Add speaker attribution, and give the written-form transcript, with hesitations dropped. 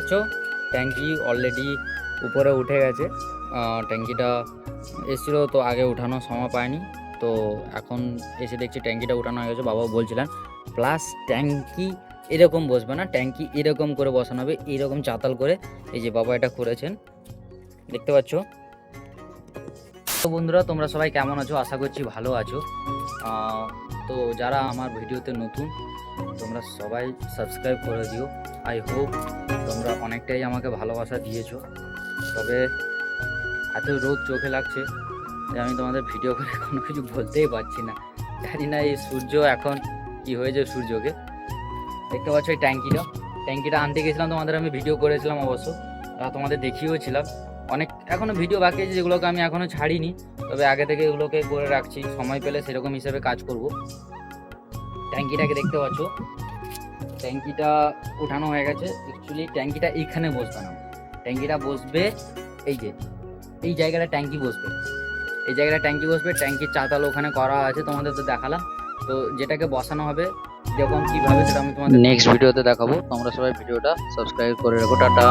Speaker 1: পাচ্ছ ট্যাঙ্কি অলরেডি উপরে উঠে গেছে। ট্যাঙ্কিটা এসেছিলো তো আগে উঠানোর সময় পায়নি, তো এখন এসে দেখছি ট্যাঙ্কিটা উঠানো হয়ে গেছে। বাবাও বলছিলেন প্লাস ট্যাঙ্কি এরকম বসবে না, ট্যাঙ্কি এরকম করে বসানো হবে, এইরকম চাতাল করে। এই যে বাবা এটা করেছেন, দেখতে পাচ্ছ। তো বন্ধুরা তোমরা সবাই কেমন আছো? আশা করছি ভালো আছো। তো যারা আমার ভিডিওতে নতুন তোমরা সবাই সাবস্ক্রাইব করে দিও। আই হোপ তোমরা অনেকটাই আমাকে ভালোবাসা দিয়েছো, তবে এত রোদ চোখে লাগছে যে আমি তোমাদের ভিডিও করে কোনো কিছু বলতেই পারছি না। জানি না এই সূর্য এখন কি হয়েছে সূর্যকে। দেখতে পাচ্ছ এই ট্যাঙ্কিটা আনতে গেছিলাম, তোমাদের আমি ভিডিও করেছিলাম অবশ্য, তোমাদের দেখিয়েওছিলাম। অনেক এখনও ভিডিও বাকি আছে যেগুলোকে আমি এখনও ছাড়িনি, তবে আগে থেকে এগুলোকে করে রাখছি, সময় পেলে সেরকম হিসেবে কাজ করব। ট্যাঙ্কিটাকে দেখতে পাচ্ছ, ট্যাঙ্কিটা উঠানো হয়ে গেছে। অ্যাকচুয়ালি ট্যাঙ্কিটা এইখানে বসবে না, ট্যাঙ্কিটা বসবে এই যে এই জায়গাটা ট্যাঙ্কি বসবে, এই জায়গাটা ট্যাঙ্কি বসবে। ট্যাঙ্কির চাতাল ওখানে করা আছে, তোমাদের তো দেখালাম। তো যেটাকে বসানো হবে যখন কীভাবে সেটা আমি তোমাদের নেক্সট ভিডিওতে দেখাবো। তোমরা সবাই ভিডিওটা সাবস্ক্রাইব করে রাখো। টাটা।